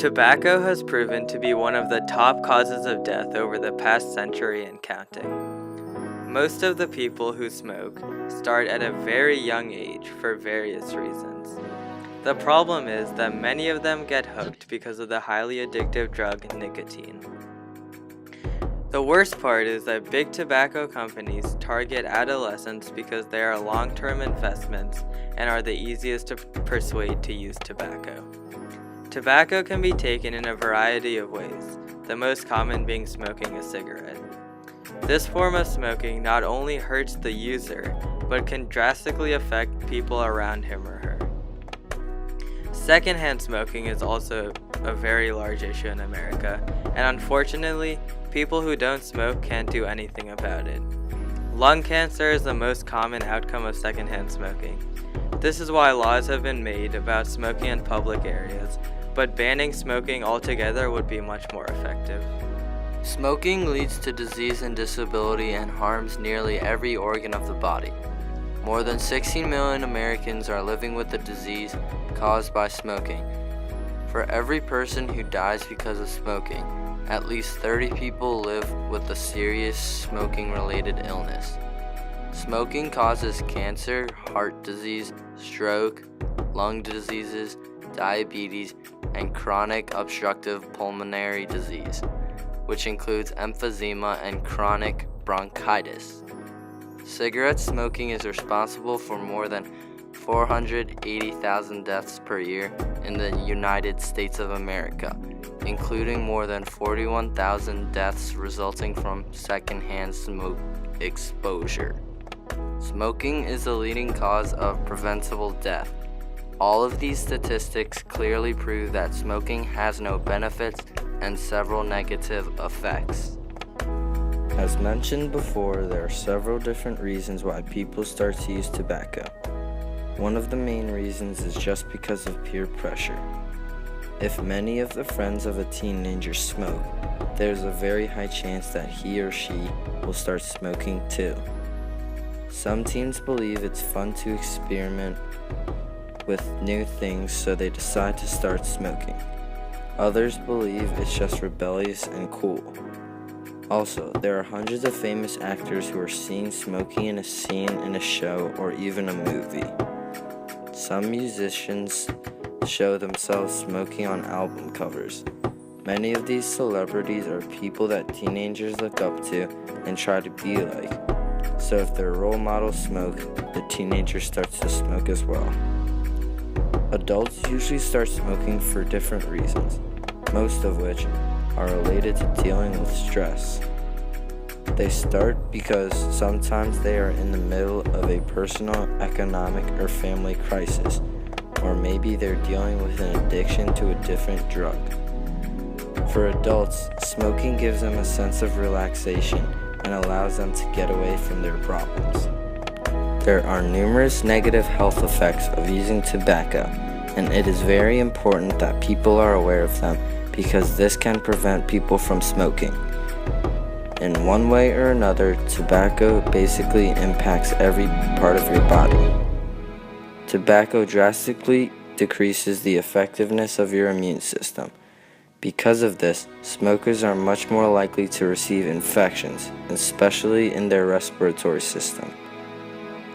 Tobacco has proven to be one of the top causes of death over the past century and counting. Most of the people who smoke start at a very young age for various reasons. The problem is that many of them get hooked because of the highly addictive drug nicotine. The worst part is that big tobacco companies target adolescents because they are long-term investments and are the easiest to persuade to use tobacco. Tobacco can be taken in a variety of ways, the most common being smoking a cigarette. This form of smoking not only hurts the user, but can drastically affect people around him or her. Secondhand smoking is also a very large issue in America, and unfortunately, people who don't smoke can't do anything about it. Lung cancer is the most common outcome of secondhand smoking. This is why laws have been made about smoking in public areas, but banning smoking altogether would be much more effective. Smoking leads to disease and disability and harms nearly every organ of the body. More than 16 million Americans are living with the disease caused by smoking. For every person who dies because of smoking, at least 30 people live with a serious smoking-related illness. Smoking causes cancer, heart disease, stroke, lung diseases, diabetes, and chronic obstructive pulmonary disease, which includes emphysema and chronic bronchitis. Cigarette smoking is responsible for more than 480,000 deaths per year in the United States of America, including more than 41,000 deaths resulting from secondhand smoke exposure. Smoking is the leading cause of preventable death. All of these statistics clearly prove that smoking has no benefits and several negative effects. As mentioned before, there are several different reasons why people start to use tobacco. One of the main reasons is just because of peer pressure. If many of the friends of a teenager smoke, there's a very high chance that he or she will start smoking too. Some teens believe it's fun to experiment with new things, so they decide to start smoking. Others believe it's just rebellious and cool. Also, there are hundreds of famous actors who are seen smoking in a scene in a show or even a movie. Some musicians show themselves smoking on album covers. Many of these celebrities are people that teenagers look up to and try to be like. So if their role models smoke, the teenager starts to smoke as well. Adults usually start smoking for different reasons, most of which are related to dealing with stress. They start because sometimes they are in the middle of a personal, economic, or family crisis, or maybe they're dealing with an addiction to a different drug. For adults, smoking gives them a sense of relaxation and allows them to get away from their problems. There are numerous negative health effects of using tobacco, and it is very important that people are aware of them because this can prevent people from smoking. In one way or another, tobacco basically impacts every part of your body. Tobacco drastically decreases the effectiveness of your immune system. Because of this, smokers are much more likely to receive infections, especially in their respiratory system.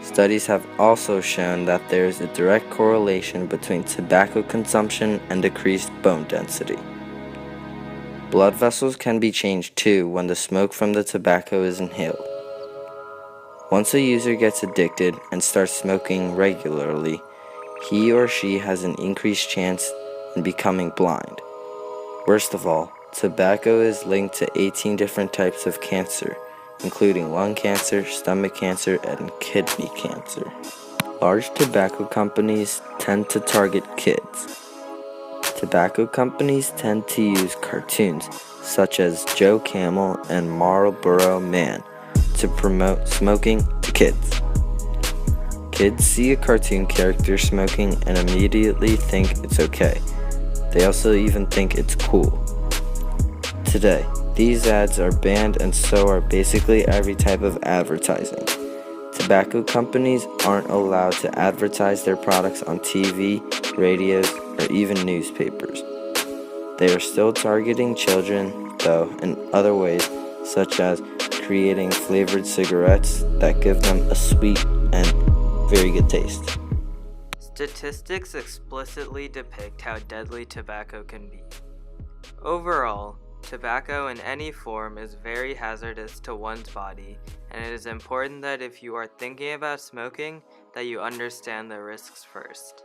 Studies have also shown that there is a direct correlation between tobacco consumption and decreased bone density. Blood vessels can be changed too when the smoke from the tobacco is inhaled. Once a user gets addicted and starts smoking regularly, he or she has an increased chance in becoming blind. Worst of all, tobacco is linked to 18 different types of cancer, including lung cancer, stomach cancer, and kidney cancer. Large tobacco companies tend to target kids. Tobacco companies tend to use cartoons such as Joe Camel and Marlboro Man to promote smoking to kids. Kids see a cartoon character smoking and immediately think it's okay. They also even think it's cool. Today, these ads are banned, and so are basically every type of advertising. Tobacco companies aren't allowed to advertise their products on TV, radios, or even newspapers. They are still targeting children, though, in other ways, such as creating flavored cigarettes that give them a sweet and very good taste. Statistics explicitly depict how deadly tobacco can be. Overall, tobacco in any form is very hazardous to one's body, and it is important that if you are thinking about smoking, that you understand the risks first.